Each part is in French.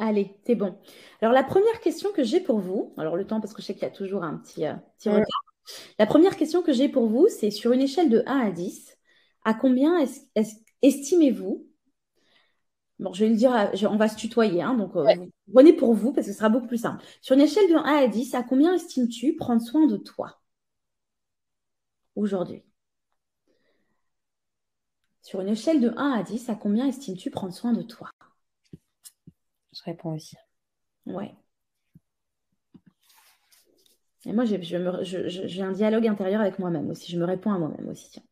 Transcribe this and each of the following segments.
Allez, c'est bon. Alors, la première question que j'ai pour vous, alors le temps parce que je sais qu'il y a toujours un petit Mm. retard. La première question que j'ai pour vous, c'est sur une échelle de 1 à 10, à combien estimez-vous, bon, je vais le dire, on va se tutoyer, hein, donc Ouais. vous prenez pour vous parce que ce sera beaucoup plus simple. Sur une échelle de 1 à 10, à combien estimes-tu prendre soin de toi aujourd'hui? Sur une échelle de 1 à 10, à combien estimes-tu prendre soin de toi? Je réponds aussi. Ouais. Et moi, j'ai un dialogue intérieur avec moi-même aussi. Je me réponds à moi-même aussi. Tiens.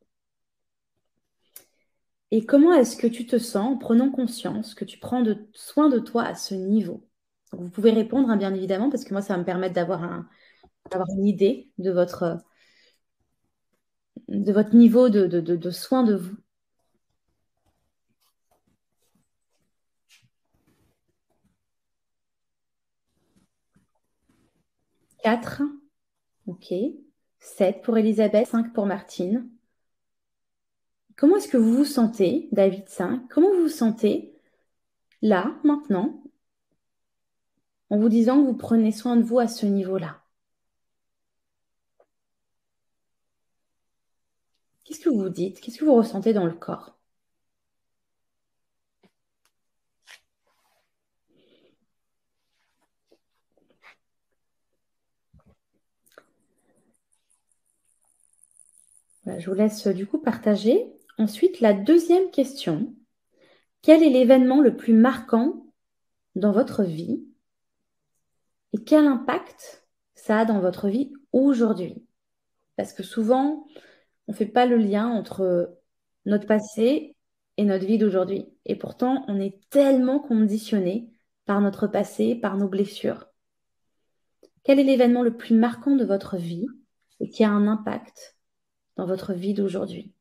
Et comment est-ce que tu te sens en prenant conscience que tu prends soin de toi à ce niveau? Donc, vous pouvez répondre, hein, bien évidemment, parce que moi, ça va me permettre d'avoir une idée de votre niveau de soin de vous. 4, ok. 7 pour Elisabeth, 5 pour Martine. Comment est-ce que vous vous sentez, David 5? Comment vous vous sentez là, maintenant, en vous disant que vous prenez soin de vous à ce niveau-là? Qu'est-ce que vous vous dites? Qu'est-ce que vous ressentez dans le corps? Voilà, je vous laisse du coup partager. Ensuite, la deuxième question. Quel est l'événement le plus marquant dans votre vie et quel impact ça a dans votre vie aujourd'hui? Parce que souvent, on ne fait pas le lien entre notre passé et notre vie d'aujourd'hui. Et pourtant, on est tellement conditionné par notre passé, par nos blessures. Quel est l'événement le plus marquant de votre vie et qui a un impact dans votre vie d'aujourd'hui?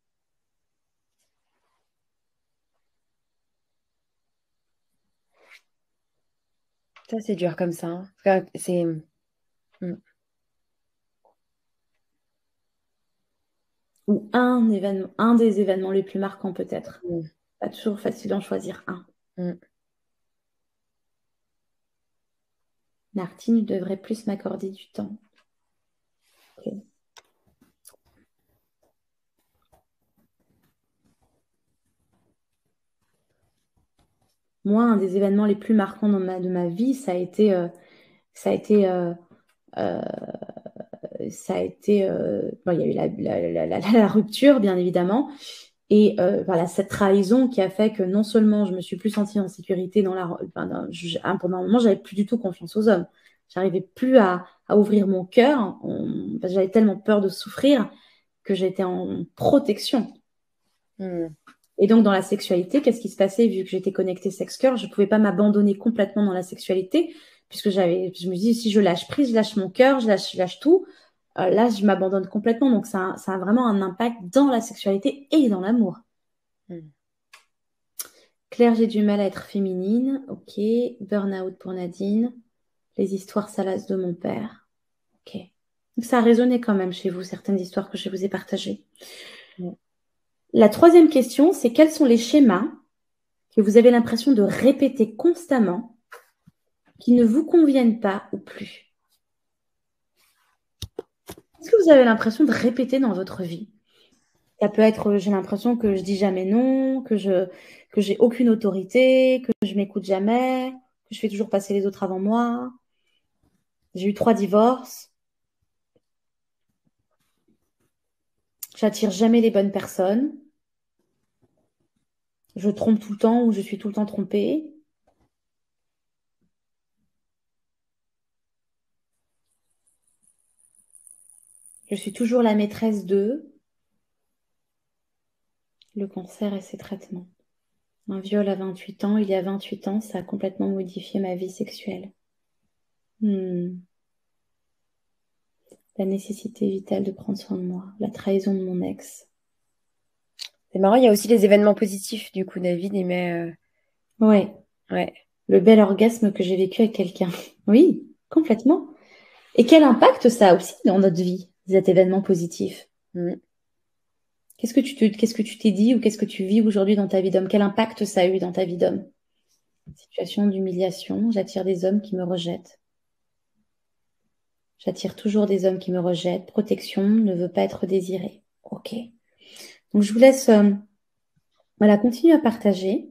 Ça, c'est dur comme ça, hein. Enfin, c'est. Mm. Ou un événement, un des événements les plus marquants peut-être. Mm. Pas toujours facile d'en choisir un. Mm. Martine devrait plus m'accorder du temps. Ok. Moi, un des événements les plus marquants de ma vie, ça a été, euh, euh, bon, il y a eu la rupture, bien évidemment, et voilà, cette trahison qui a fait que non seulement je me suis plus sentie en sécurité pendant un moment, j'avais plus du tout confiance aux hommes. J'arrivais plus à ouvrir mon cœur. J'avais tellement peur de souffrir que j'étais en protection. Mm. Et donc, dans la sexualité, qu'est-ce qui se passait? Vu que j'étais connectée sexe-cœur, je ne pouvais pas m'abandonner complètement dans la sexualité, puisque je me dis, si je lâche prise, je lâche mon cœur, je lâche tout, là, je m'abandonne complètement. Donc, ça a vraiment un impact dans la sexualité et dans l'amour. Mm. Claire, j'ai du mal à être féminine. Ok. Burn-out pour Nadine. Les histoires salaces de mon père. Ok. Donc, ça a résonné quand même chez vous, certaines histoires que je vous ai partagées. Mm. La troisième question, c'est quels sont les schémas que vous avez l'impression de répéter constamment qui ne vous conviennent pas ou plus? Est-ce que vous avez l'impression de répéter dans votre vie? Ça peut être, j'ai l'impression que je dis jamais non, que j'ai aucune autorité, que je m'écoute jamais, que je fais toujours passer les autres avant moi. J'ai eu 3 divorces. J'attire jamais les bonnes personnes. Je trompe tout le temps ou je suis tout le temps trompée. Je suis toujours la maîtresse de le cancer et ses traitements. Un viol à 28 ans, il y a 28 ans, ça a complètement modifié ma vie sexuelle. La nécessité vitale de prendre soin de moi, la trahison de mon ex. C'est marrant, il y a aussi les événements positifs, du coup, David, il met. Ouais, Ouais. le bel orgasme que j'ai vécu avec quelqu'un. Oui, complètement. Et quel impact ça a aussi dans notre vie, cet événement positif? Mm. Qu'est-ce que tu t'es dit ou qu'est-ce que tu vis aujourd'hui dans ta vie d'homme? Quel impact ça a eu dans ta vie d'homme? Situation d'humiliation, j'attire des hommes qui me rejettent. J'attire toujours des hommes qui me rejettent. Protection, ne veut pas être désiré. Ok. Donc, je vous laisse voilà, continuer à partager.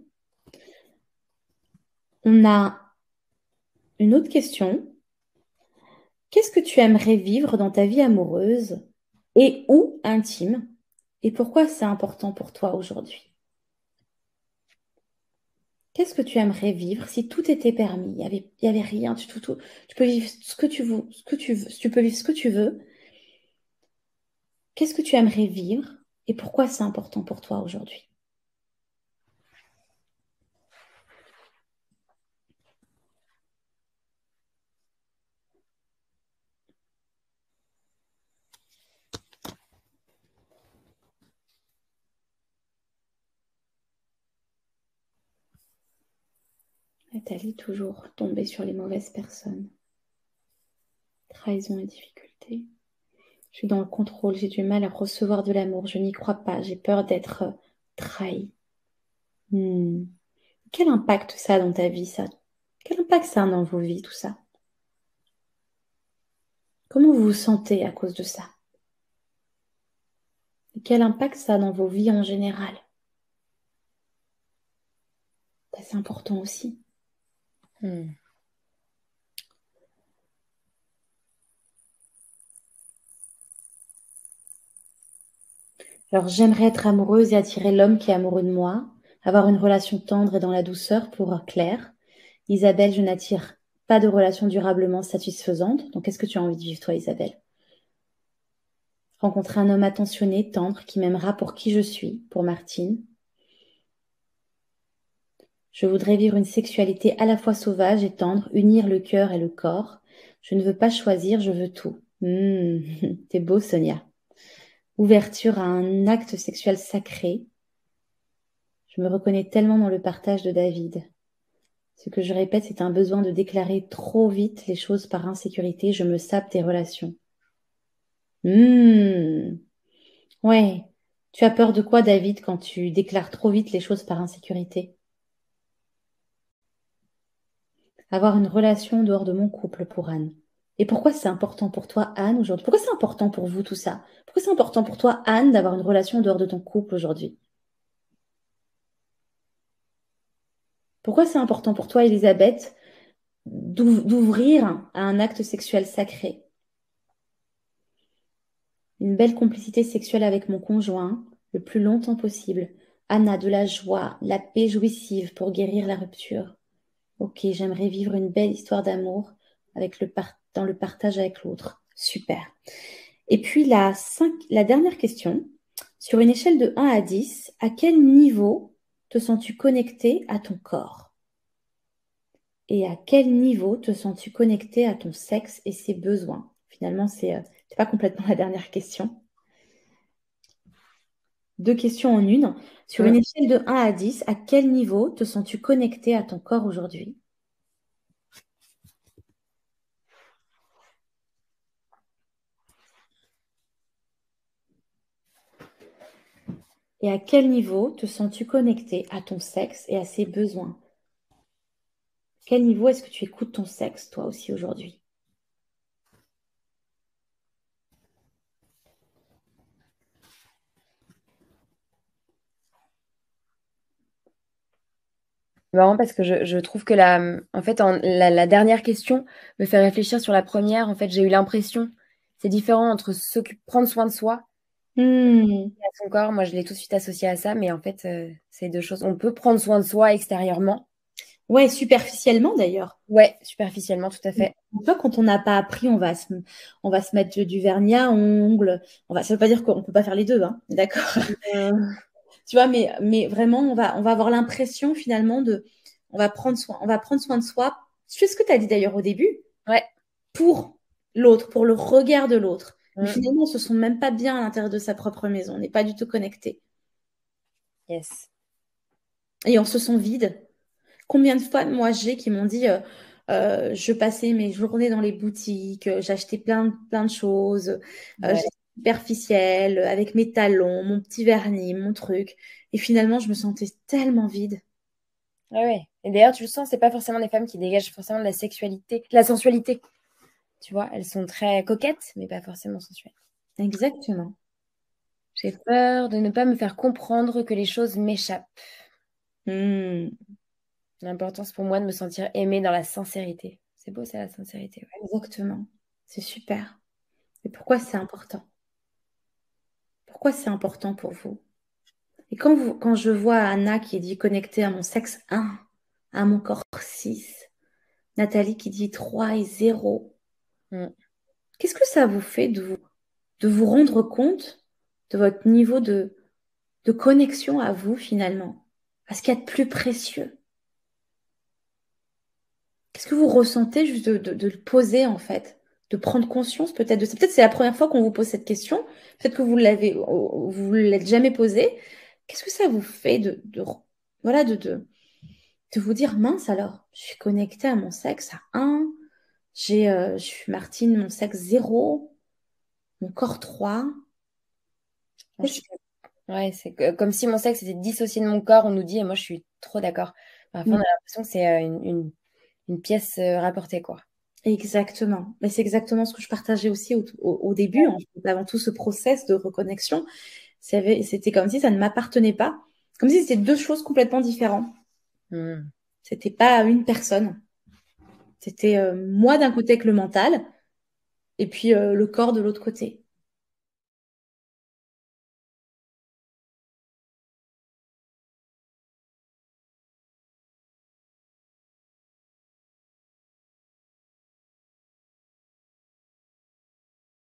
On a une autre question. Qu'est-ce que tu aimerais vivre dans ta vie amoureuse et ou intime? Et pourquoi c'est important pour toi aujourd'hui? Qu'est-ce que tu aimerais vivre si tout était permis? Il y avait rien, tu peux vivre ce que tu veux, tu peux vivre ce que tu veux. Qu'est-ce que tu aimerais vivre et pourquoi c'est important pour toi aujourd'hui? Nathalie, toujours tomber sur les mauvaises personnes. Trahison et difficulté. Je suis dans le contrôle, j'ai du mal à recevoir de l'amour, je n'y crois pas, j'ai peur d'être trahie. Quel impact ça a dans ta vie, ça? Quel impact ça a dans vos vies, tout ça? Comment vous vous sentez à cause de ça? Et quel impact ça a dans vos vies en général? Ça, c'est important aussi. Alors, j'aimerais être amoureuse et attirer l'homme qui est amoureux de moi, avoir une relation tendre et dans la douceur pour Claire. Isabelle, je n'attire pas de relation durablement satisfaisante. Donc, qu'est-ce que tu as envie de vivre, toi, Isabelle? Rencontrer un homme attentionné, tendre, qui m'aimera pour qui je suis, pour Martine. Je voudrais vivre une sexualité à la fois sauvage et tendre, unir le cœur et le corps. Je ne veux pas choisir, je veux tout. T'es beau, Sonia. Ouverture à un acte sexuel sacré. Je me reconnais tellement dans le partage de David. Ce que je répète, c'est un besoin de déclarer trop vite les choses par insécurité. Je me sape des relations. Ouais. Tu as peur de quoi, David, quand tu déclares trop vite les choses par insécurité? Avoir une relation en dehors de mon couple pour Anne. Et pourquoi c'est important pour toi, Anne, aujourd'hui? Pourquoi c'est important pour vous, tout ça? Pourquoi c'est important pour toi, Anne, d'avoir une relation en dehors de ton couple aujourd'hui? Pourquoi c'est important pour toi, Elisabeth, d'ouvrir à un acte sexuel sacré? Une belle complicité sexuelle avec mon conjoint, le plus longtemps possible. Anna, de la joie, la paix jouissive pour guérir la rupture. Ok, j'aimerais vivre une belle histoire d'amour avec dans le partage avec l'autre. Super. Et puis la dernière question, sur une échelle de 1 à 10, à quel niveau te sens-tu connecté à ton corps? Et à quel niveau te sens-tu connecté à ton sexe et ses besoins? Finalement, c'est pas complètement la dernière question. 2 questions en une. Sur une échelle de 1 à 10, à quel niveau te sens-tu connecté à ton corps aujourd'hui? Et à quel niveau te sens-tu connecté à ton sexe et à ses besoins? Quel niveau est-ce que tu écoutes ton sexe, toi aussi, aujourd'hui? C'est marrant parce que je trouve que en fait, la dernière question me fait réfléchir sur la première. En fait, j'ai eu l'impression, c'est différent entre prendre soin de soi Hmm. et à son corps. Moi, je l'ai tout de suite associé à ça, mais en fait, c'est deux choses. On peut prendre soin de soi extérieurement. Ouais, superficiellement d'ailleurs. Ouais, superficiellement, tout à fait. Tu vois, quand on n'a pas appris, on va se mettre du vernis à ongles. Ça veut pas dire qu'on peut pas faire les deux, hein, d'accord? Tu vois, mais vraiment, on va avoir l'impression finalement on va prendre soin de soi. Tu sais ce que tu as dit d'ailleurs au début? Ouais. Pour l'autre, pour le regard de l'autre. Mais Mm. finalement, on se sent même pas bien à l'intérieur de sa propre maison. On n'est pas du tout connecté. Yes. Et on se sent vide. Combien de fois, moi, j'ai qui m'ont dit, je passais mes journées dans les boutiques, j'achetais plein de choses, Ouais. j'étais superficielle, avec mes talons, mon petit vernis, mon truc. Et finalement, je me sentais tellement vide. Ouais, ouais. Et d'ailleurs, tu le sens, c'est pas forcément des femmes qui dégagent forcément de la sexualité, de la sensualité. Tu vois, elles sont très coquettes, mais pas forcément sensuelles. Exactement. J'ai peur de ne pas me faire comprendre que les choses m'échappent. Hmm, L'importance pour moi de me sentir aimée dans la sincérité. C'est beau, ça, la sincérité. Ouais. exactement. C'est super. Et pourquoi c'est important? Pourquoi c'est important pour vous? Et quand je vois Anna qui dit connectée à mon sexe 1, à mon corps 6, Nathalie qui dit 3 et 0, Mm. qu'est-ce que ça vous fait de vous rendre compte de votre niveau de connexion à vous finalement, à ce qu'il y a de plus précieux? Qu'est-ce que vous ressentez juste de le poser en fait, de prendre conscience peut-être de ça? Peut-être c'est la première fois qu'on vous pose cette question, peut-être que vous l'êtes jamais posée. Qu'est-ce que ça vous fait voilà, de vous dire, mince alors, je suis connectée à mon sexe à 1, je suis Martine, mon sexe 0, mon corps 3. Je suis- Ouais, comme si mon sexe était dissocié de mon corps, on nous dit, et moi je suis trop d'accord. Parfois, on a l'impression que c'est une pièce rapportée, quoi. Exactement. Mais c'est exactement ce que je partageais aussi au début, en fait, avant tout ce process de reconnexion. C'était comme si ça ne m'appartenait pas, comme si c'était deux choses complètement différentes. Mm. C'était pas une personne. C'était moi d'un côté avec le mental et puis le corps de l'autre côté.